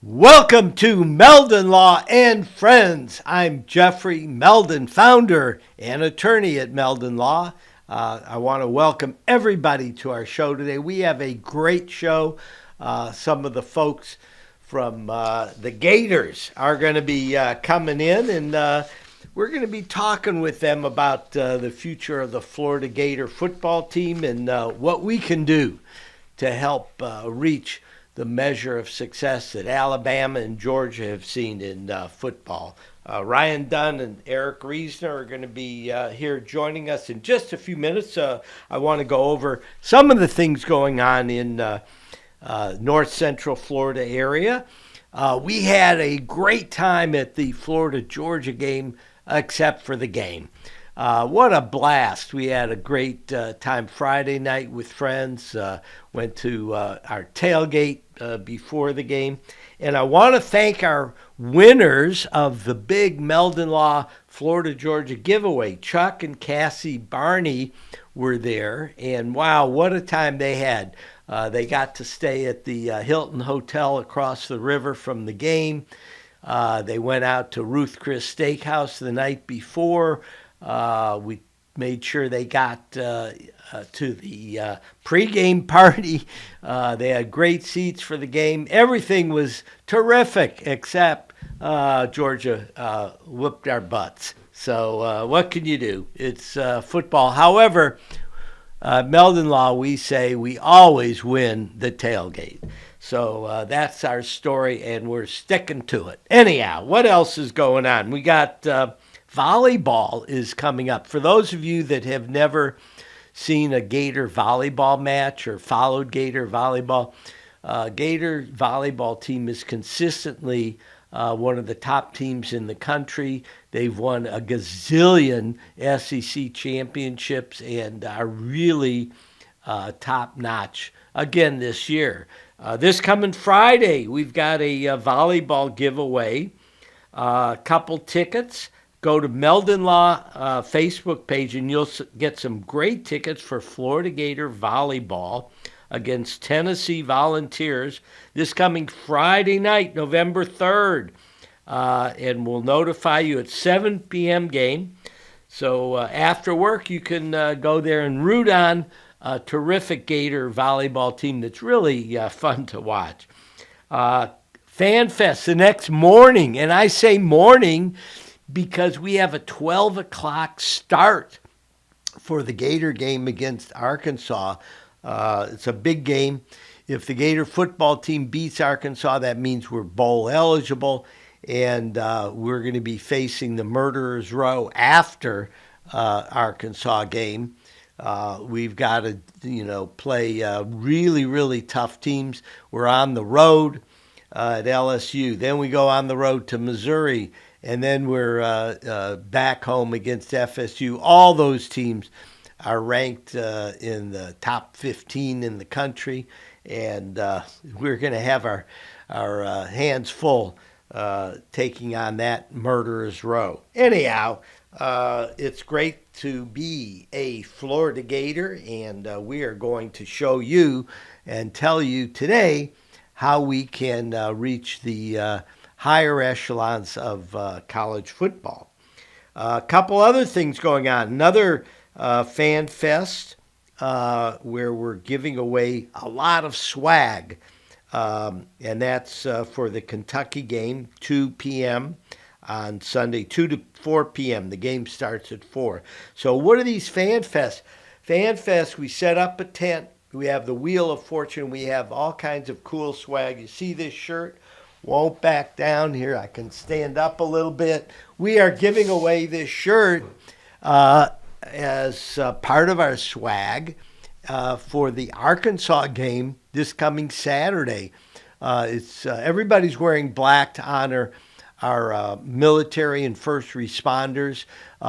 Welcome to Meldon Law and Friends. I'm Jeffrey Meldon, founder and attorney at Meldon Law. I want to welcome everybody to our show today. We have a great show. Some of the folks from the Gators are going to be coming in, and we're going to be talking with them about the future of the Florida Gator football team and what we can do to help reach the measure of success that Alabama and Georgia have seen in football. Ryan Dunn and Erick are going to be here joining us in just a few minutes. I want to go over some of the things going on in north central Florida area. We had a great time at the Florida-Georgia game, except for the game. What a blast. We had a great time Friday night with friends, went to our tailgate before the game. And I want to thank our winners of the big Meldon Law Florida-Georgia giveaway. Chuck and Cassie Barney were there, and wow, what a time they had. They got to stay at the Hilton Hotel across the river from the game. They went out to Ruth Chris Steakhouse the night before. We made sure they got to the pregame party. They had great seats for the game. Everything was terrific except Georgia whooped our butts. So what can you do? It's football. However, Meldon Law, we say we always win the tailgate. So that's our story, and we're sticking to it. Anyhow, what else is going on? We got volleyball is coming up. For those of you that have never seen a Gator volleyball match or followed Gator volleyball, Gator volleyball team is consistently one of the top teams in the country. They've won a gazillion SEC championships and are really top-notch again this year. This coming Friday, we've got a volleyball giveaway, a couple tickets. Go to Meldon Law Facebook page, and you'll get some great tickets for Florida Gator volleyball against Tennessee Volunteers this coming Friday night, November 3rd. And we'll notify you at 7 p.m. game. So after work, you can go there and root on a terrific Gator volleyball team that's really fun to watch. Fan Fest the next morning, and I say morning because we have a 12 o'clock start for the Gator game against Arkansas. It's a big game. If the Gator football team beats Arkansas, that means we're bowl eligible, and we're going to be facing the Murderers Row after Arkansas game. We've got to, play really, really tough teams. We're on the road at LSU. Then we go on the road to Missouri. And then we're back home against FSU. All those teams are ranked in the top 15 in the country, and we're going to have our hands full taking on that Murderers Row. Anyhow, it's great to be a Florida Gator, and we are going to show you and tell you today how we can reach the higher echelons of college football. A couple other things going on. Another Fan Fest where we're giving away a lot of swag. And that's for the Kentucky game, 2 p.m. on Sunday, 2 to 4 p.m. The game starts at 4. So what are these Fan Fests? Fan Fest, we set up a tent. We have the Wheel of Fortune. We have all kinds of cool swag. You see this shirt? Won't back down here. I can stand up a little bit. We are giving away this shirt as part of our swag for the Arkansas game this coming Saturday. It's everybody's wearing black to honor our military and first responders.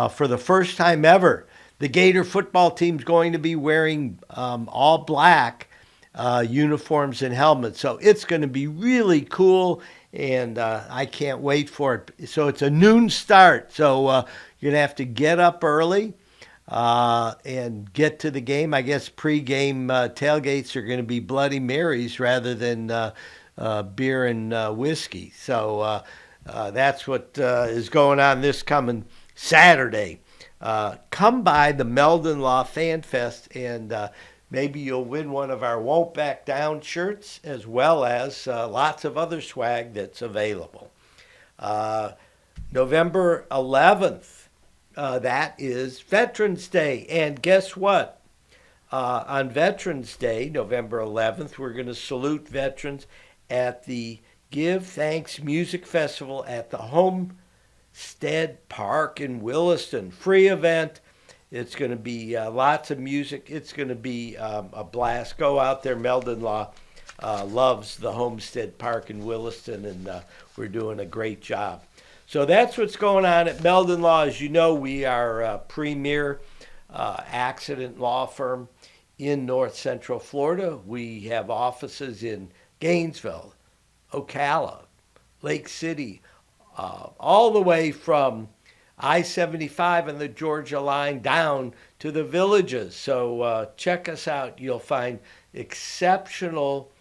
For the first time ever, the Gator football team's going to be wearing all black uniforms and helmets. So it's going to be really cool, and I can't wait for it. So it's a noon start. So you're going to have to get up early and get to the game. I guess pre-game tailgates are going to be Bloody Marys rather than beer and whiskey. So that's what is going on this coming Saturday. Come by the Meldon Law Fan Fest, and maybe you'll win one of our Won't Back Down shirts, as well as lots of other swag that's available. November 11th, that is Veterans Day. And guess what? On Veterans Day, November 11th, we're going to salute veterans at the Give Thanks Music Festival at the Homestead Park in Williston. Free event. It's going to be lots of music. It's going to be a blast. Go out there. Meldon Law loves the Homestead Park in Williston, and we're doing a great job. So that's what's going on at Meldon Law. As you know, we are a premier accident law firm in North Central Florida. We have offices in Gainesville, Ocala, Lake City, all the way from I-75 and the Georgia line down to the Villages. So check us out. You'll find exceptional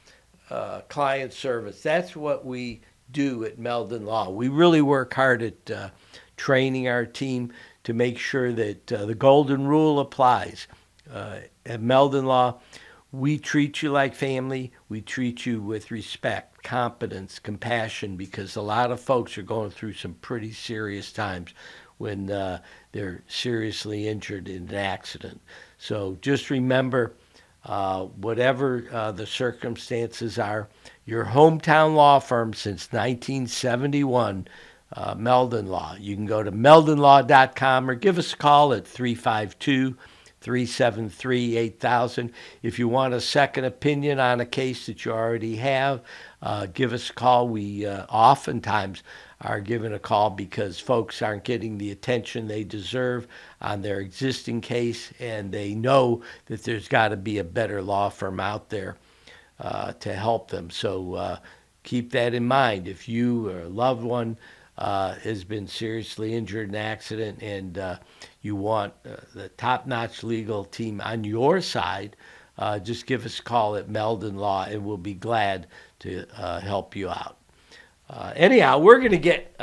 client service. That's what we do at Meldon Law. We really work hard at training our team to make sure that the golden rule applies. At Meldon Law, we treat you like family. We treat you with respect, competence, compassion, because a lot of folks are going through some pretty serious times when they're seriously injured in an accident. So just remember, whatever the circumstances are, your hometown law firm since 1971, Meldon Law. You can go to meldonlaw.com or give us a call at 352-373-8000. If you want a second opinion on a case that you already have, give us a call. We oftentimes are given a call because folks aren't getting the attention they deserve on their existing case, and they know that there's got to be a better law firm out there to help them. So keep that in mind. If you or a loved one has been seriously injured in an accident and you want the top-notch legal team on your side, just give us a call at Meldon Law, and we'll be glad to help you out. Anyhow, we're going to get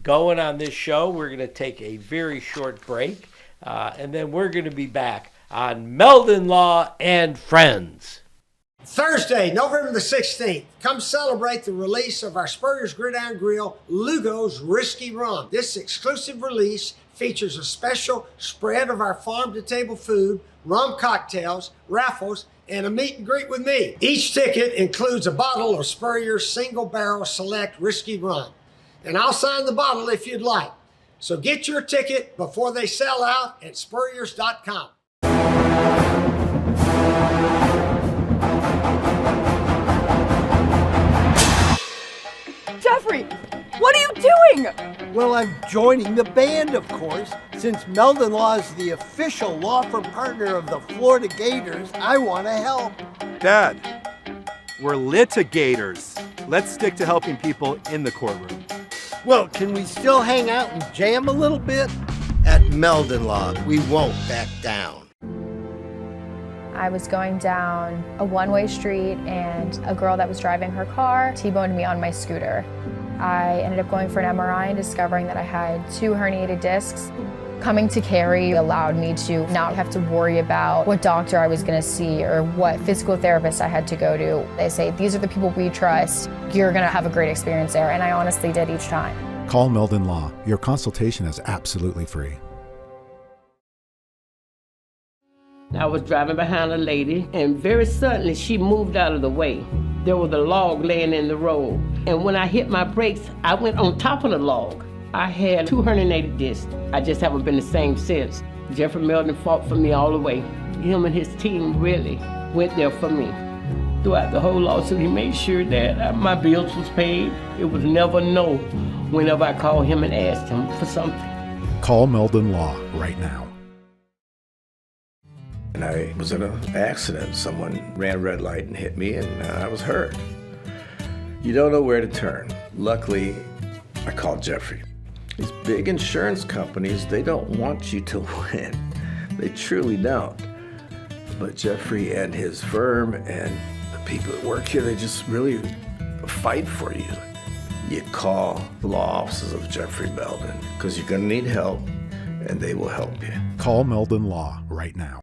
going on this show. We're going to take a very short break, and then we're going to be back on Meldon Law and Friends. Thursday, November the 16th, come celebrate the release of our Spurrier's Gridiron Grill Lugo's Risky Rum. This exclusive release features a special spread of our farm-to-table food, rum cocktails, raffles, and a meet and greet with me. Each ticket includes a bottle of Spurrier's Single Barrel Select Risky Rum. And I'll sign the bottle if you'd like. So get your ticket before they sell out at spurriers.com. Jeffrey, what are you doing? Well, I'm joining the band, of course. Since Meldon Law is the official law firm partner of the Florida Gators, I want to help. Dad, we're litigators. Let's stick to helping people in the courtroom. Well, can we still hang out and jam a little bit? At Meldon Law, we won't back down. I was going down a one-way street and a girl that was driving her car T-boned me on my scooter. I ended up going for an MRI and discovering that I had 2 herniated discs. Coming to Cary allowed me to not have to worry about what doctor I was going to see or what physical therapist I had to go to. They say, these are the people we trust. You're going to have a great experience there, and I honestly did each time. Call Meldon Law. Your consultation is absolutely free. I was driving behind a lady, and very suddenly she moved out of the way. There was a log laying in the road, and when I hit my brakes, I went on top of the log. I had 2 herniated discs. I just haven't been the same since. Jeffrey Meldon fought for me all the way. Him and his team really went there for me. Throughout the whole lawsuit, he made sure that my bills was paid. It was never no whenever I called him and asked him for something. Call Meldon Law right now. And I was in an accident. Someone ran a red light and hit me, and I was hurt. You don't know where to turn. Luckily, I called Jeffrey. These big insurance companies, they don't want you to win. They truly don't. But Jeffrey and his firm and the people that work here, they just really fight for you, you call the law offices of Jeffrey Meldon, because you're going to need help, and they will help you. Call Meldon Law right now.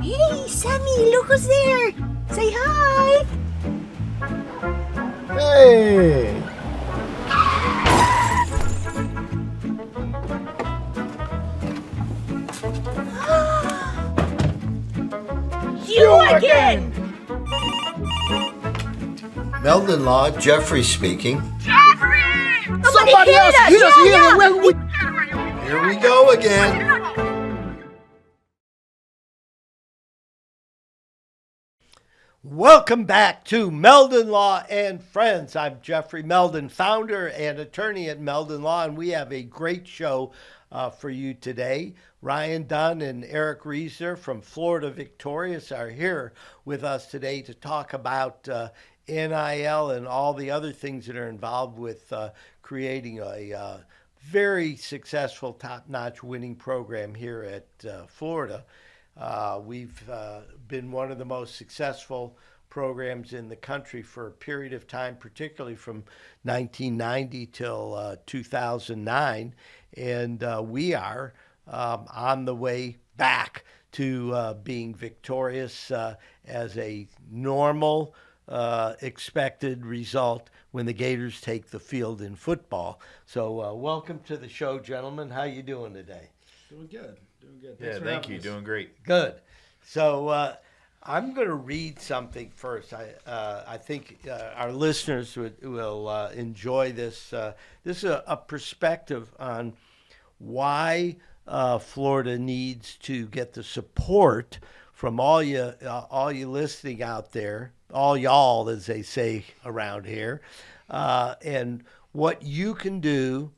Hey, Sammy, look who's there. Say hi. Hey! You again. Meldon Law, Jeffrey speaking. Jeffrey! Somebody else hit us here. Here we go again. Welcome back to Meldon Law and Friends. I'm Jeffrey Meldon, founder and attorney at Meldon Law, and we have a great show for you today. Ryan Dunn and Erick from Florida Victorious are here with us today to talk about NIL and all the other things that are involved with creating a very successful, top-notch winning program here at Florida. We've been one of the most successful programs in the country for a period of time, particularly from 1990 till 2009, and we are on the way back to being victorious as a normal expected result when the Gators take the field in football. So welcome to the show, gentlemen. How you doing today? Doing good. Yeah, thank you. Doing great. Good. So I'm going to read something first. I think our listeners will enjoy this. This is a perspective on why Florida needs to get the support from all you listening out there, all y'all, as they say around here, and what you can do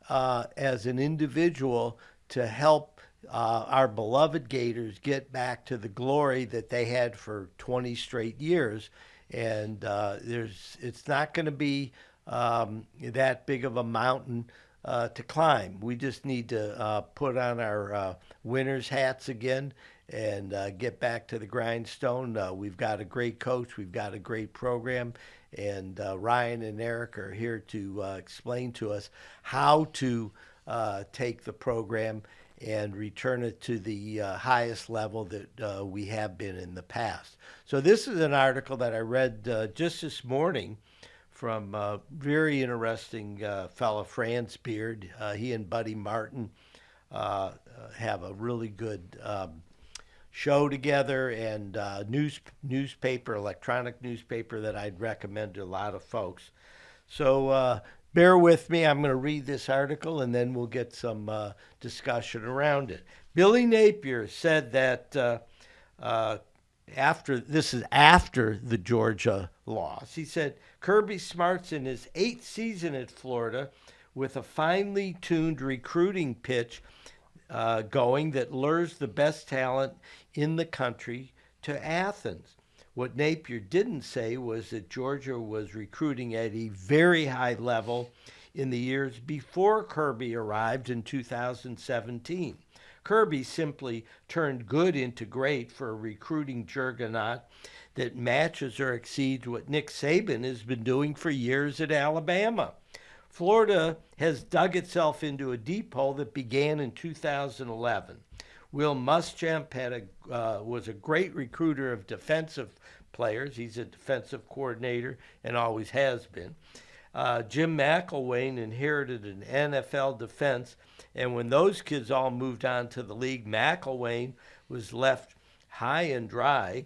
as an individual to help our beloved Gators get back to the glory that they had for 20 straight years. And it's not going to be that big of a mountain to climb. We just need to put on our winners hats again and get back to the grindstone. We've got a great coach. We've got a great program. And Ryan and Erick are here to explain to us how to take the program and return it to the highest level that we have been in the past. So this is an article that I read just this morning from a very interesting fellow, Franz Beard. He and Buddy Martin have a really good show together, and newspaper, electronic newspaper that I'd recommend to a lot of folks. So bear with me. I'm going to read this article, and then we'll get some discussion around it. Billy Napier said that after the Georgia loss, he said Kirby Smart's in his 8th season at Florida with a finely tuned recruiting pitch going that lures the best talent in the country to Athens. What Napier didn't say was that Georgia was recruiting at a very high level in the years before Kirby arrived in 2017. Kirby simply turned good into great for a recruiting juggernaut that matches or exceeds what Nick Saban has been doing for years at Alabama. Florida has dug itself into a deep hole that began in 2011. Will Muschamp was a great recruiter of defensive players. He's a defensive coordinator and always has been. Jim McElwain inherited an NFL defense, and when those kids all moved on to the league, McElwain was left high and dry,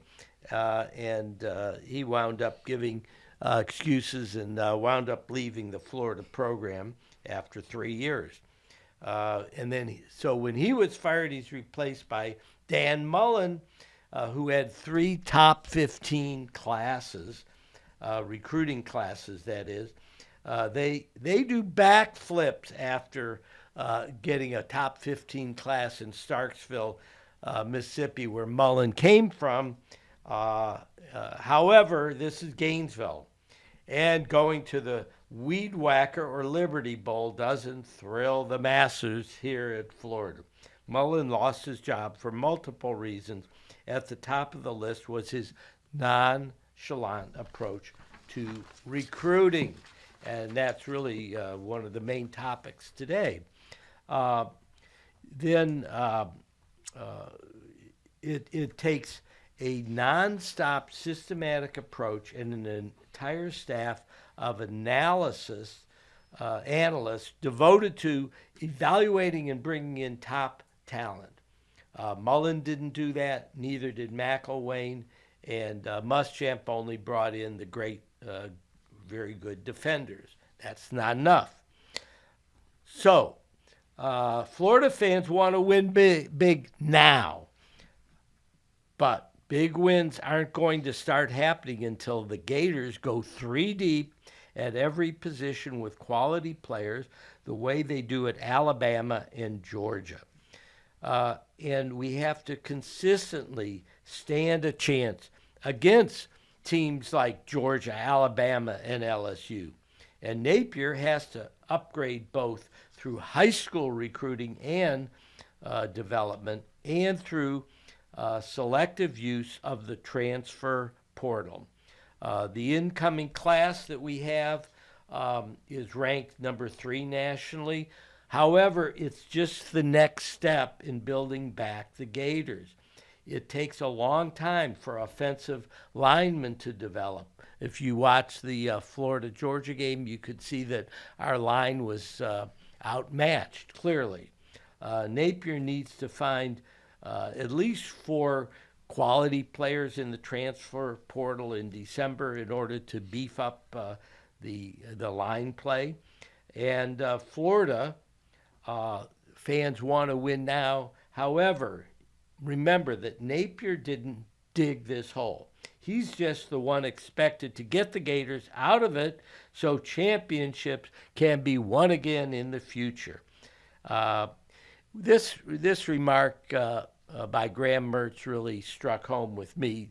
and he wound up giving excuses and wound up leaving the Florida program after 3 years. And then, so when he was fired, he's replaced by Dan Mullen, who had 3 top 15 classes, recruiting classes, that is. They do backflips after getting a top 15 class in Starksville, Mississippi, where Mullen came from. However, this is Gainesville. And going to the Weed Whacker or Liberty Bowl doesn't thrill the masses here at Florida. Mullen lost his job for multiple reasons. At the top of the list was his nonchalant approach to recruiting. And that's really one of the main topics today. It takes a nonstop systematic approach and an entire staff of analysts devoted to evaluating and bringing in top talent. Mullen didn't do that, neither did McElwain, and Muschamp only brought in the great, very good defenders. That's not enough. So, Florida fans want to win big now. But big wins aren't going to start happening until the Gators go 3 deep at every position with quality players, the way they do at Alabama and Georgia. And we have to consistently stand a chance against teams like Georgia, Alabama, and LSU. And Napier has to upgrade both through high school recruiting and development and through selective use of the transfer portal. The incoming class that we have is ranked number 3 nationally. However, it's just the next step in building back the Gators. It takes a long time for offensive linemen to develop. If you watch the Florida-Georgia game, you could see that our line was outmatched, clearly. Napier needs to find at least 4 quality players in the transfer portal in December in order to beef up the line play. And Florida fans want to win now. However, remember that Napier didn't dig this hole. He's just the one expected to get the Gators out of it so championships can be won again in the future. This remark by Graham Mertz really struck home with me.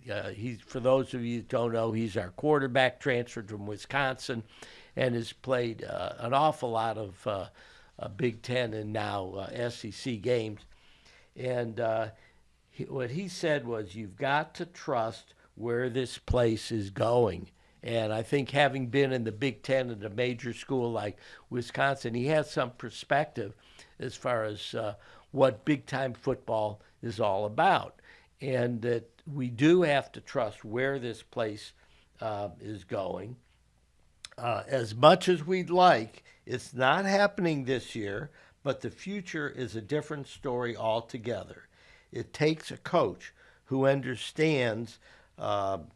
For those of you that don't know, he's our quarterback, transferred from Wisconsin, and has played an awful lot of Big Ten and now SEC games. And what he said was, you've got to trust where this place is going. And I think having been in the Big Ten at a major school like Wisconsin, he has some perspective as far as what big-time football is all about. And that we do have to trust where this place is going. As much as we'd like, it's not happening this year, but the future is a different story altogether. It takes a coach who understands that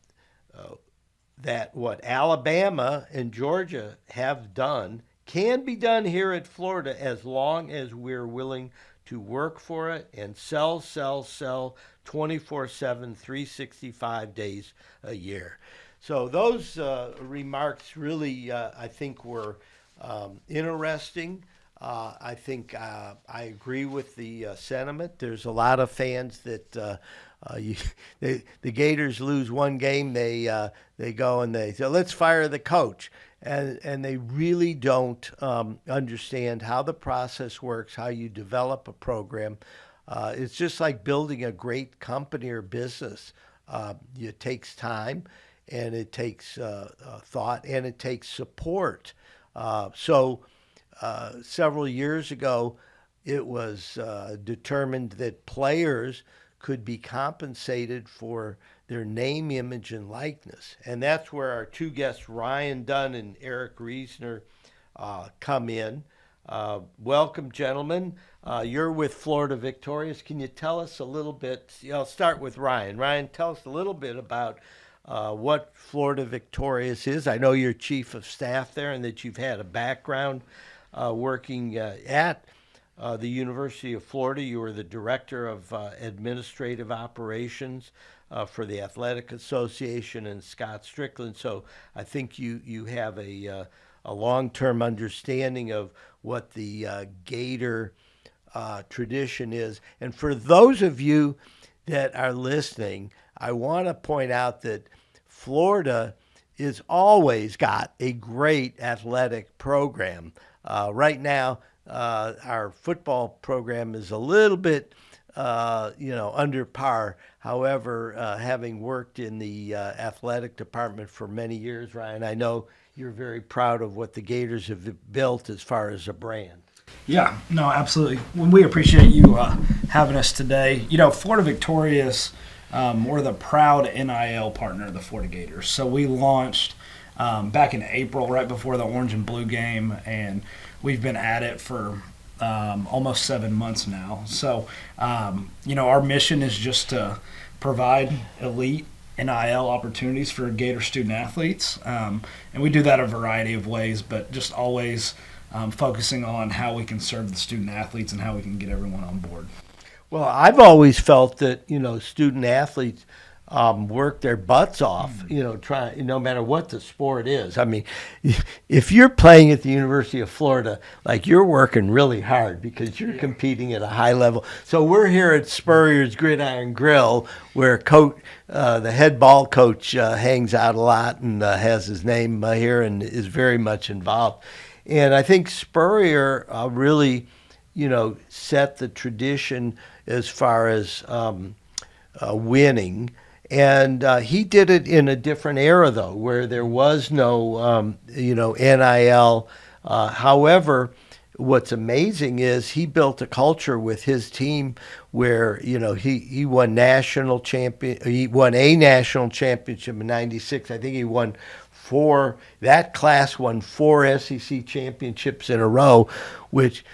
what Alabama and Georgia have done can be done here at Florida as long as we're willing to work for it and sell 24/7, 365 days a year. So those remarks really, I think, were interesting. I think I agree with the sentiment. There's a lot of fans that the Gators lose one game, they go and they say, let's fire the coach. And they really don't understand how the process works, how you develop a program. It's just like building a great company or business. It takes time, and it takes thought, and it takes support. Several years ago, it was determined that players could be compensated for their name, image, and likeness. And that's where our two guests, Ryan Dunn and Erick come in. Welcome, gentlemen. You're with Florida Victorious. Can you tell us a little bit? I'll start with Ryan. Ryan, tell us a little bit about what Florida Victorious is. I know you're chief of staff there and that you've had a background working at the University of Florida. You were the director of administrative operations for the Athletic Association and Scott Strickland. So I think you have a long-term understanding of what the Gator tradition is. And for those of you that are listening, I want to point out that Florida has always got a great athletic program. Right now, our football program is a little bit under par. However, having worked in the athletic department for many years, Ryan, I know you're very proud of what the Gators have built as far as a brand. Yeah, no, absolutely. We appreciate you having us today. Florida Victorious, we're the proud NIL partner of the Florida Gators. So we launched back in April, right before the Orange and Blue game, and we've been at it for almost 7 months now. So, our mission is just to provide elite NIL opportunities for Gator student athletes. And we do that a variety of ways, but just always focusing on how we can serve the student athletes and how we can get everyone on board. Well, I've always felt that, student athletes work their butts off, no matter what the sport is. I mean, if you're playing at the University of Florida, like, you're working really hard because you're competing at a high level. So we're here at Spurrier's Gridiron Grill, where the head ball coach hangs out a lot and has his name here and is very much involved. And I think Spurrier really, set the tradition as far as winning. And he did it in a different era, though, where there was no, NIL. However, what's amazing is he built a culture with his team where, he won national champion. He won a national championship in '96. I think he won that class won 4 SEC championships in a row, which,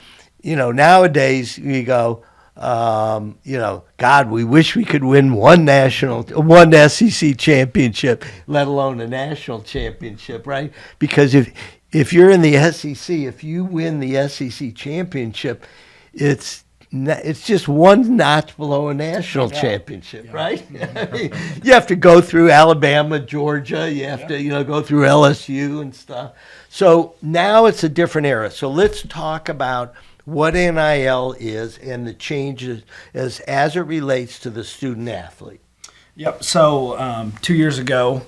nowadays we go, God, we wish we could win one SEC championship, let alone a national championship, right? Because if you're in the SEC, if you win the SEC championship, it's just one notch below a national championship, right? I mean, you have to go through Alabama, Georgia. You have to, go through LSU and stuff. So now it's a different era. So let's talk about what NIL is and the changes as it relates to the student athlete. Yep. So 2 years ago,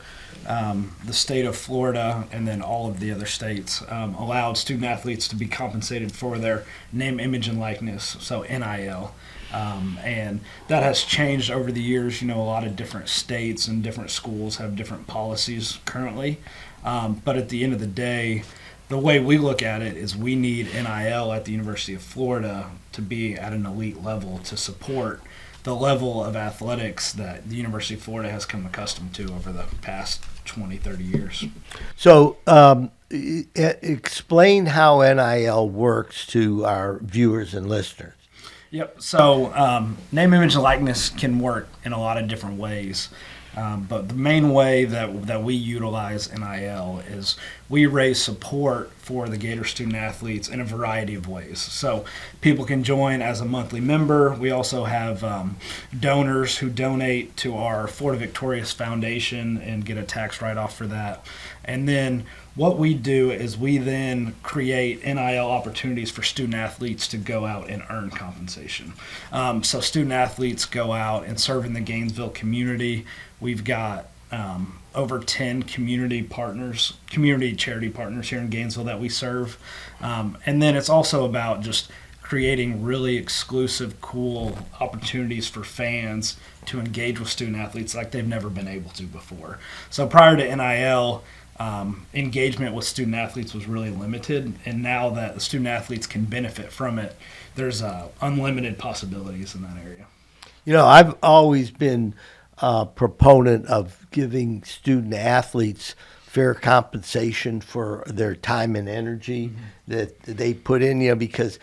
the state of Florida and then all of the other states allowed student athletes to be compensated for their name, image, and likeness, so NIL. And that has changed over the years. A lot of different states and different schools have different policies currently. But at the end of the day, the way we look at it is we need NIL at the University of Florida to be at an elite level to support the level of athletics that the University of Florida has come accustomed to over the past 20, 30 years. So explain how NIL works to our viewers and listeners. Yep. So name, image, and likeness can work in a lot of different ways. But the main way that we utilize NIL is we raise support for the Gator student athletes in a variety of ways. So people can join as a monthly member. We also have donors who donate to our Florida Victorious Foundation and get a tax write-off for that. And then what we do is we then create NIL opportunities for student athletes to go out and earn compensation. So student athletes go out and serve in the Gainesville community. We've got over 10 community charity partners here in Gainesville that we serve. And then it's also about just creating really exclusive, cool opportunities for fans to engage with student athletes like they've never been able to before. So prior to NIL, engagement with student athletes was really limited, and now that the student athletes can benefit from it, there's unlimited possibilities in that area. I've always been a proponent of giving student athletes fair compensation for their time and energy that they put in, because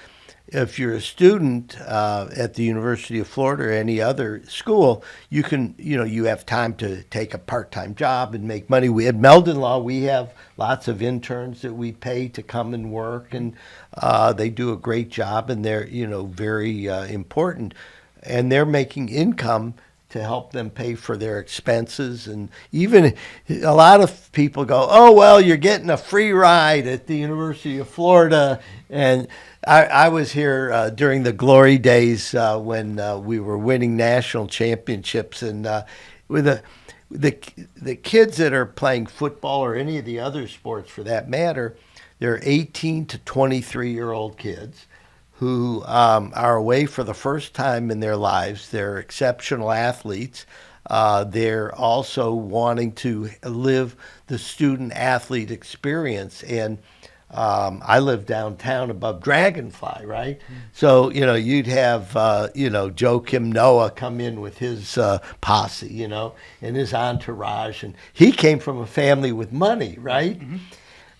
if you're a student at the University of Florida or any other school, you can, you have time to take a part-time job and make money. At Meldon Law, we have lots of interns that we pay to come and work, and they do a great job, and they're, very important. And they're making income to help them pay for their expenses. And even a lot of people go, oh, well, you're getting a free ride at the University of Florida. And I was here during the glory days when we were winning national championships. And with the kids that are playing football or any of the other sports for that matter, they're 18 to 23-year-old kids who are away for the first time in their lives. They're exceptional athletes. They're also wanting to live the student-athlete experience. And I live downtown above Dragonfly, right? So, you'd have, Joe Kim Noah come in with his posse, and his entourage. And he came from a family with money, right?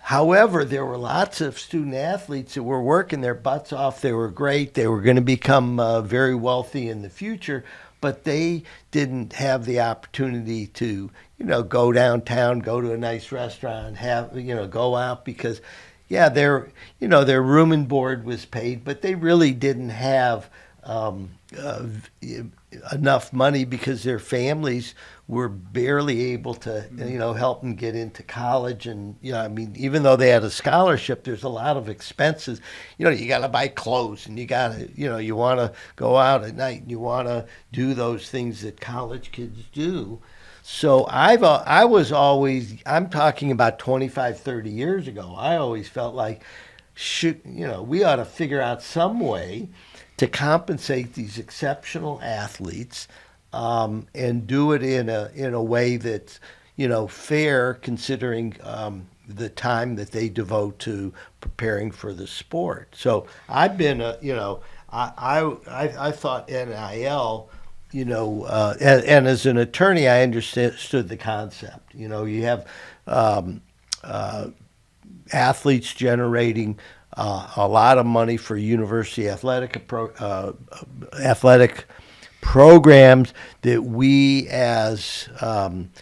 However, there were lots of student athletes that were working their butts off. They were great. They were going to become very wealthy in the future, but they didn't have the opportunity to, go downtown, go to a nice restaurant, go out because, their room and board was paid, but they really didn't have enough money because their families were barely able to, help them get into college. And, even though they had a scholarship, there's a lot of expenses. You got to buy clothes and you got to, you want to go out at night and you want to do those things that college kids do. So I'm talking about 25, 30 years ago. I always felt like, we ought to figure out some way to compensate these exceptional athletes and do it in a way that's, fair considering the time that they devote to preparing for the sport. So I've been, I thought NIL, and as an attorney, I understood the concept. You have athletes generating a lot of money for university athletic programs that we as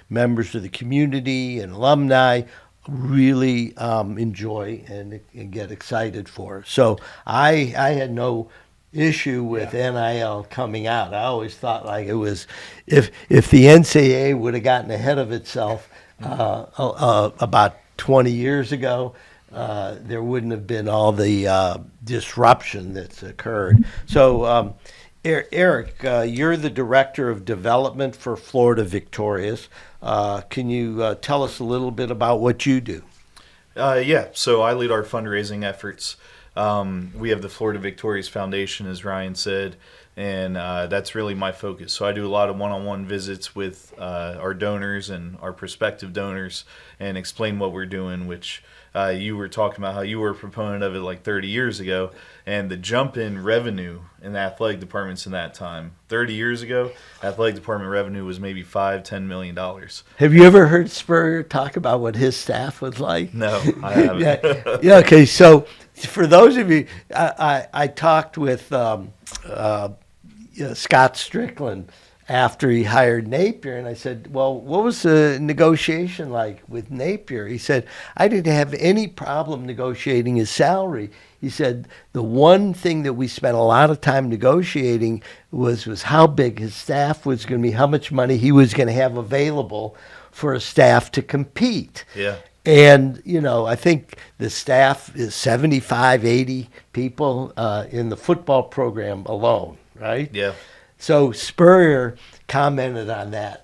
members of the community and alumni really enjoy and get excited for. So I had no issue with NIL coming out. I always thought like it was, if the NCAA would have gotten ahead of itself about 20 years ago, there wouldn't have been all the disruption that's occurred. So, Erick, you're the Director of Development for Florida Victorious. Can you tell us a little bit about what you do? So I lead our fundraising efforts. We have the Florida Victorious Foundation, as Ryan said, and that's really my focus. So I do a lot of one-on-one visits with our donors and our prospective donors and explain what we're doing, which you were talking about how you were a proponent of it like 30 years ago, and the jump in revenue in the athletic departments in that time. 30 years ago, athletic department revenue was maybe $5-10 million. Have you ever heard Spurrier talk about what his staff was like? No, I haven't. Okay, so for those of you, I talked with Scott Strickland after he hired Napier, and I said, well, what was the negotiation like with Napier? He said, I didn't have any problem negotiating his salary. He said, the one thing that we spent a lot of time negotiating was how big his staff was going to be, how much money he was going to have available for a staff to compete. Yeah. And, I think the staff is 75, 80 people in the football program alone, right? Yeah. So Spurrier commented on that.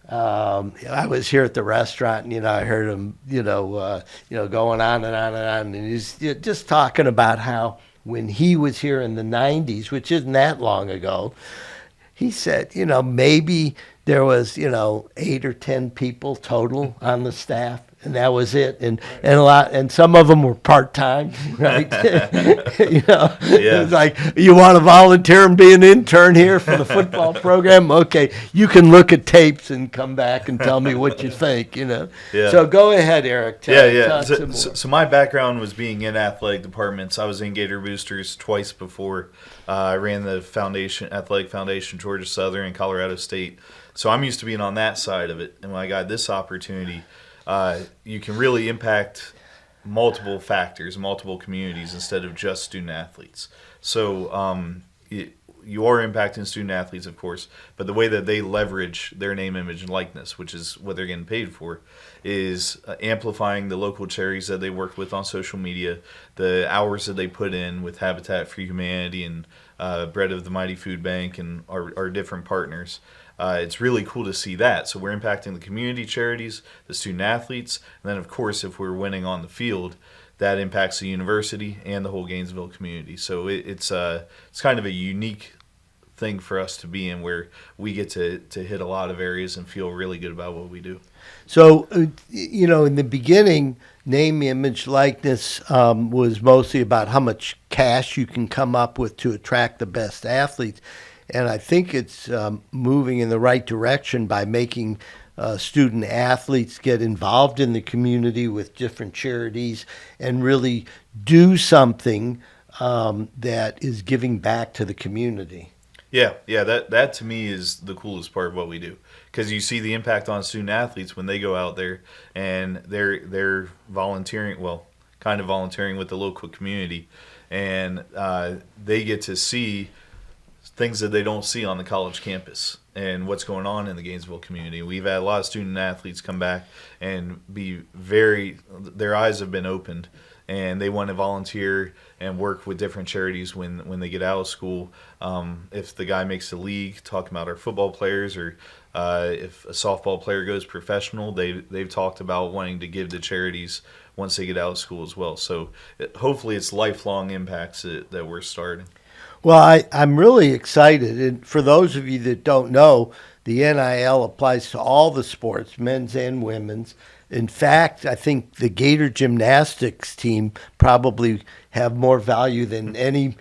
I was here at the restaurant, and I heard him, going on and on and on, and he's just talking about how when he was here in the '90s, which isn't that long ago, he said, maybe there was 8 or 10 people total on the staff. And that was it, and some of them were part-time, right? It's like, you want to volunteer and be an intern here for the football program? Okay, you can look at tapes and come back and tell me what you think, Yeah. So go ahead, Erick. So my background was being in athletic departments. I was in Gator Boosters twice before. I ran the athletic foundation, Georgia Southern and Colorado State. So I'm used to being on that side of it, and when I got this opportunity, you can really impact multiple factors, multiple communities instead of just student athletes. So you are impacting student athletes, of course, but the way that they leverage their name, image, and likeness, which is what they're getting paid for, is amplifying the local charities that they work with on social media, the hours that they put in with Habitat for Humanity and Bread of the Mighty Food Bank and our different partners. It's really cool to see that. So we're impacting the community charities, the student athletes, and then, of course, if we're winning on the field, that impacts the university and the whole Gainesville community. So it's kind of a unique thing for us to be in, where we get to hit a lot of areas and feel really good about what we do. So, in the beginning, name, image, likeness was mostly about how much cash you can come up with to attract the best athletes. And I think it's moving in the right direction by making student athletes get involved in the community with different charities and really do something that is giving back to the community. Yeah, that to me is the coolest part of what we do, because you see the impact on student athletes when they go out there and they're volunteering, kind of volunteering with the local community, and they get to see things that they don't see on the college campus and what's going on in the Gainesville community. We've had a lot of student athletes come back and their eyes have been opened, and they want to volunteer and work with different charities when they get out of school. If the guy makes the league, talking about our football players, or if a softball player goes professional, they've talked about wanting to give to charities once they get out of school as well. So hopefully it's lifelong impacts that we're starting. Well, I'm really excited. And for those of you that don't know, the NIL applies to all the sports, men's and women's. In fact, I think the Gator gymnastics team probably have more value than any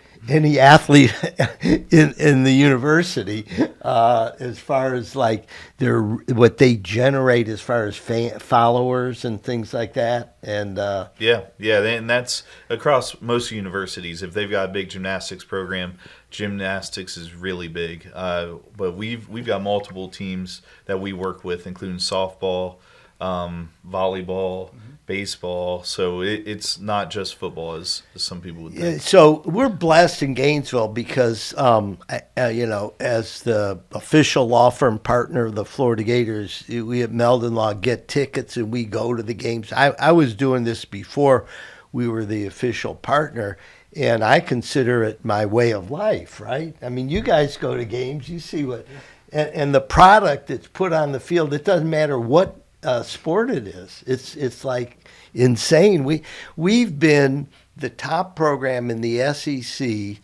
athlete in the university as far as like what they generate as far as followers and things like that. And and that's across most universities. If they've got a big gymnastics program, gymnastics is really big. But we've got multiple teams that we work with, including softball, volleyball, baseball. So it's not just football, as some people would think. So we're blessed in Gainesville because, as the official law firm partner of the Florida Gators, we at Meldon Law get tickets and we go to the games. I was doing this before we were the official partner, and I consider it my way of life, right? I mean, you guys go to games, you see what, and the product that's put on the field, it doesn't matter what sport it is. It's like insane. We've been the top program in the SEC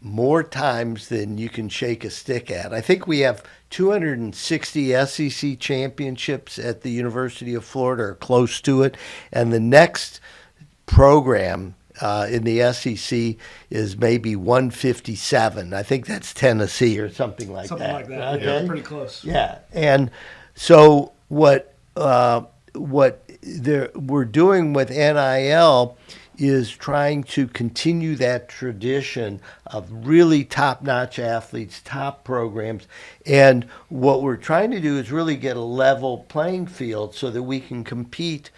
more times than you can shake a stick at. I think we have 260 SEC championships at the University of Florida, or close to it, and the next program in the SEC is maybe 157. I think that's Tennessee or something like that. Something like that. Okay? Yeah, pretty close. Yeah, and so what we're doing with NIL is trying to continue that tradition of really top-notch athletes, top programs, and what we're trying to do is really get a level playing field so that we can compete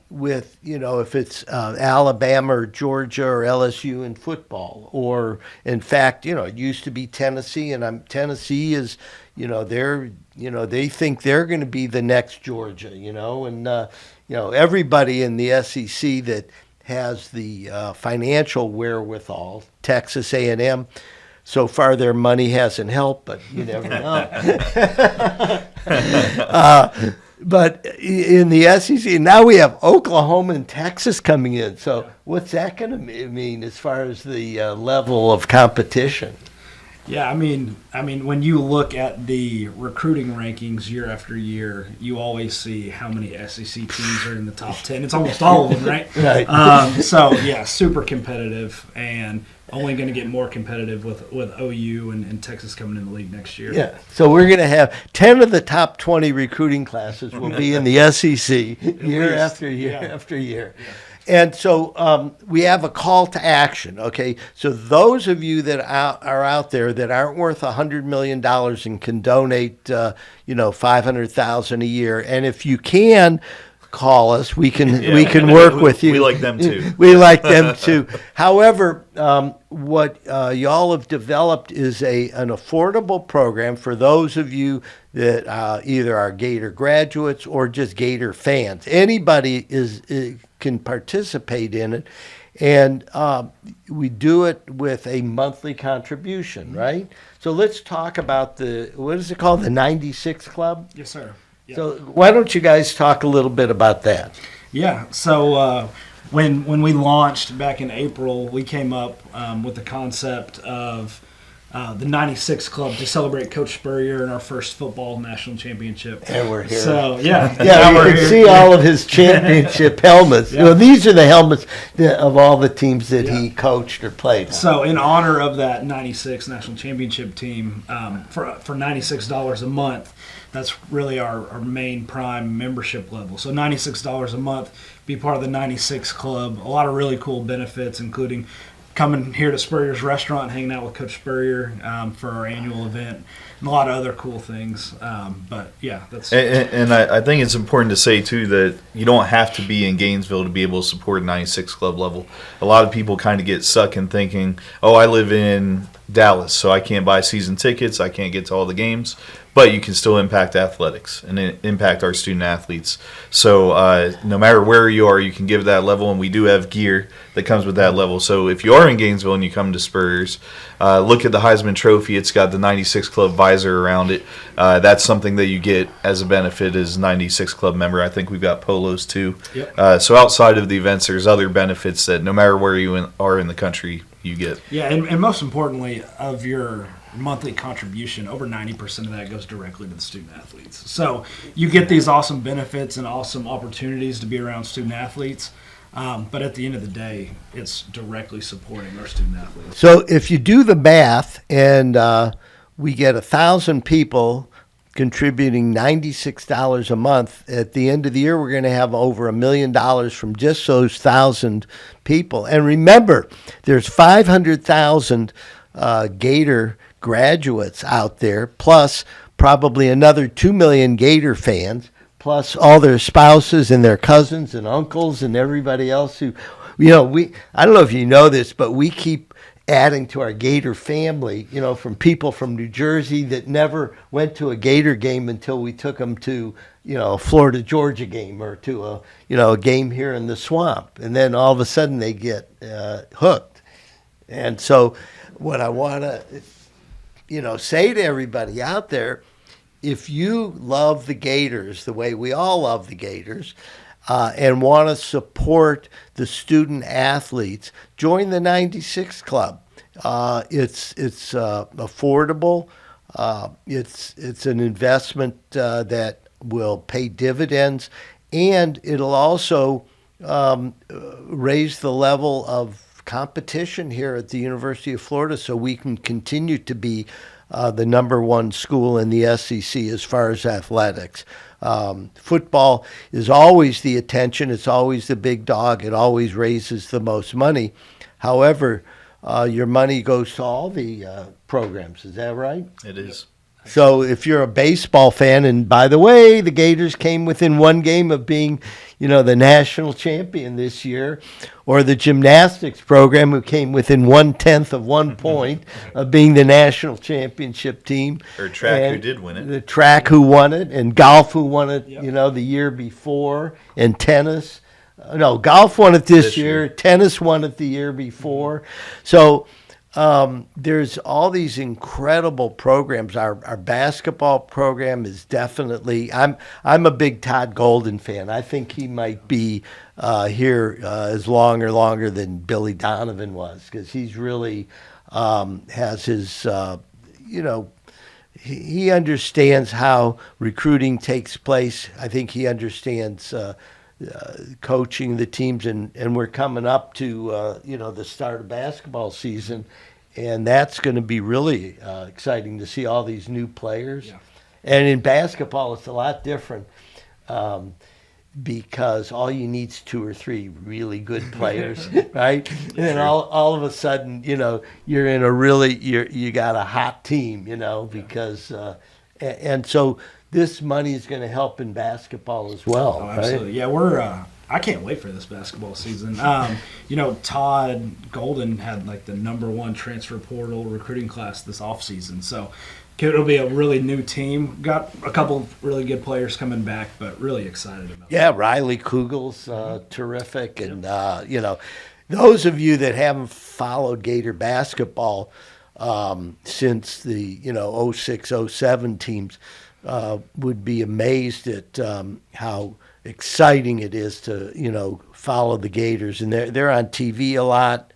with, if it's Alabama or Georgia or LSU in football, or in fact, it used to be Tennessee, and Tennessee is, they think they're going to be the next Georgia, and everybody in the SEC that has the financial wherewithal, Texas A&M. So far, their money hasn't helped, but you never know. But in the SEC, now we have Oklahoma and Texas coming in. So what's that going to mean as far as the level of competition? Yeah, I mean, when you look at the recruiting rankings year after year, you always see how many SEC teams are in the top 10. It's almost all of them, right? Right. So, yeah, super competitive, and only going to get more competitive with OU and Texas coming in the league next year. Yeah, so we're going to have 10 of the top 20 recruiting classes will be in the SEC year after year after year. Yeah. And so we have a call to action, okay? So those of you that are out there that aren't worth $100 million and can donate, $500,000 a year, and if you can, call us. We can work with you. We like them too. We like them too. However, what y'all have developed is an affordable program for those of you that either are Gator graduates or just Gator fans. Anybody can participate in it, and we do it with a monthly contribution, right? So let's talk about what is it called, the 96 Club? Yes, sir. Yeah. So why don't you guys talk a little bit about that? Yeah, so when we launched back in April, we came up with the concept of the 96 Club to celebrate Coach Spurrier and our first football national championship. And we're here. So, yeah. Yeah, you can see all of his championship helmets. Yeah. You know, these are the helmets of all the teams that he coached or played on. So in honor of that 96 national championship team, for $96 a month, that's really our main prime membership level. So $96 a month, be part of the 96 Club. A lot of really cool benefits, including coming here to Spurrier's restaurant, hanging out with Coach Spurrier for our annual event, and a lot of other cool things. But yeah, that's. And I think it's important to say too that you don't have to be in Gainesville to be able to support 96 Club level. A lot of people kind of get stuck in thinking, "Oh, I live in Dallas, so I can't buy season tickets. I can't get to all the games." But you can still impact athletics and impact our student athletes. So no matter where you are, you can give that level, and we do have gear that comes with that level. So if you are in Gainesville and you come to Spurrier's, look at the Heisman Trophy. It's got the 96 Club visor around it. That's something that you get as a benefit as a 96 Club member. I think we've got polos too. Yep. So outside of the events, there's other benefits that no matter where you are in the country, you get. Yeah, and most importantly, of your monthly contribution, over 90% of that goes directly to the student athletes. So you get these awesome benefits and awesome opportunities to be around student athletes, but at the end of the day, it's directly supporting our student athletes. So if you do the math, and we get 1,000 people contributing $96 a month, at the end of the year, we're going to have over $1 million from just those 1,000 people. And remember, there's 500,000 Gator graduates out there, plus probably another 2 million Gator fans, plus all their spouses and their cousins and uncles and everybody else who, I don't know if you know this, but we keep adding to our Gator family, from people from New Jersey that never went to a Gator game until we took them to, a Florida-Georgia game or to a game here in the swamp. And then all of a sudden they get hooked. And so what I want to say to everybody out there, if you love the Gators the way we all love the Gators, and want to support the student athletes, join the 96 Club. It's affordable. It's an investment that will pay dividends, and it'll also raise the level of competition here at the University of Florida, so we can continue to be the number one school in the SEC as far as athletics. Football is always the attention. It's always the big dog. It always raises the most money. However, your money goes to all the programs. Is that right? It is. So if you're a baseball fan, and by the way, the Gators came within one game of being, the national champion this year, or the gymnastics program who came within 1/10 of 1 point of being the national championship team. Or track who did win it. The track who won it, and golf who won it, the year before, and tennis. No, golf won it this year. Tennis won it the year before. So there's all these incredible programs. Our basketball program is definitely. I'm a big Todd Golden fan. I think he might be here as long or longer than Billy Donovan was, because he's really has his. He understands how recruiting takes place. I think he understands. Coaching the teams, and we're coming up to the start of basketball season, and that's going to be really exciting to see all these new players. Yeah. And in basketball, it's a lot different because all you need is 2 or 3 really good players, right? And then all of a sudden, you're in you got a hot team, because and so. This money is going to help in basketball as well. Oh, absolutely. Right? Yeah, we're. I can't wait for this basketball season. Todd Golden had like the #1 transfer portal recruiting class this offseason. So it'll be a really new team. Got a couple of really good players coming back, but really excited about it. Yeah, Riley Kugel's terrific. And, those of you that haven't followed Gator basketball since the, 06, 07 teams, would be amazed at how exciting it is to follow the Gators, and they're on TV a lot.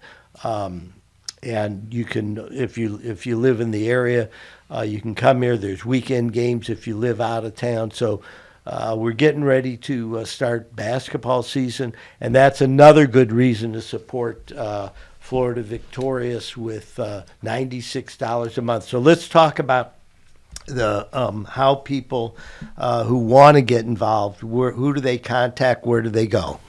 And you can, if you live in the area, you can come here. There's weekend games if you live out of town. So we're getting ready to start basketball season, and that's another good reason to support Florida Victorious with $96 a month. So let's talk about the how people who want to get involved. Who do they contact? Where do they go?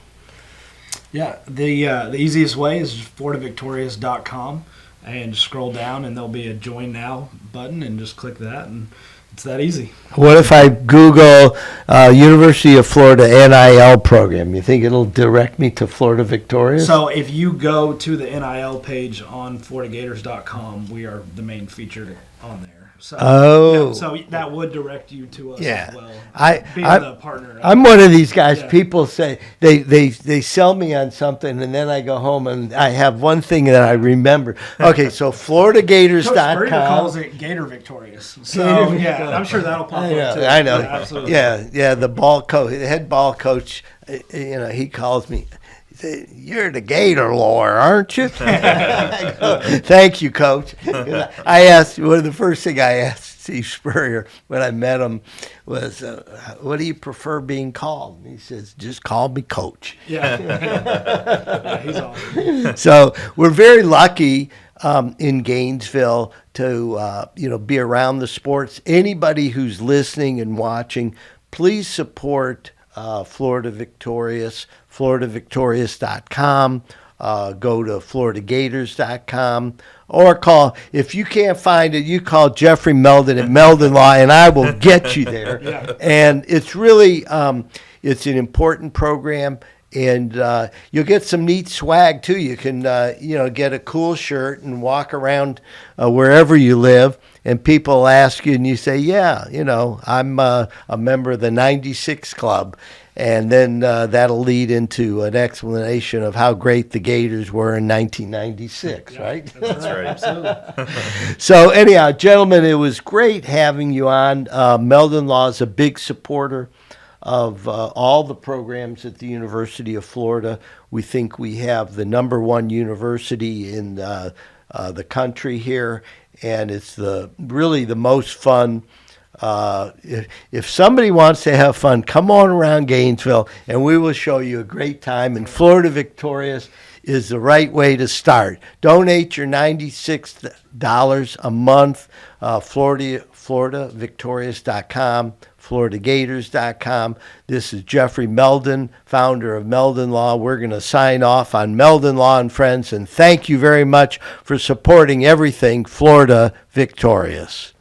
Yeah, the easiest way is FloridaVictorious.com, and scroll down and there'll be a Join Now button, and just click that, and it's that easy. What if I Google University of Florida NIL program? You think it'll direct me to Florida Victorious? So if you go to the NIL page on FloridaGators.com, we are the main feature on there. So, so that would direct you to us as well. Being the partner. I'm one of these guys. Yeah. People say they sell me on something, and then I go home and I have one thing that I remember. Okay, so FloridaGators.com. Coach Sprader calls it Gator Victorious. So yeah, I'm sure that'll pop up too. I know. Yeah, absolutely. Yeah. The ball coach, the head ball coach, he calls me. You're the Gator lawyer, aren't you? I go, thank you, Coach. I asked, one of the first thing I asked Steve Spurrier when I met him was, what do you prefer being called? And he says, just call me Coach. Yeah, he's awesome. So we're very lucky in Gainesville to be around the sports. Anybody who's listening and watching, please support Florida Victorious, FloridaVictorious.com. Go to FloridaGators.com, or call. If you can't find it, you call Jeffrey Meldon at Meldon Law, and I will get you there. Yeah. And it's really it's an important program, and you'll get some neat swag too. You can get a cool shirt and walk around wherever you live. And people ask you, and you say, yeah, I'm a member of the 96 Club. And then that'll lead into an explanation of how great the Gators were in 1996, right? That's right. Absolutely. So anyhow, gentlemen, it was great having you on. Meldon Law is a big supporter of all the programs at the University of Florida. We think we have the #1 university in the country here, and it's really the most fun. If somebody wants to have fun, come on around Gainesville, and we will show you a great time. And Florida Victorious is the right way to start. Donate your $96 a month. FloridaVictorious.com, FloridaGators.com. This is Jeffrey Meldon, founder of Meldon Law. We're going to sign off on Meldon Law and Friends, and thank you very much for supporting everything Florida Victorious.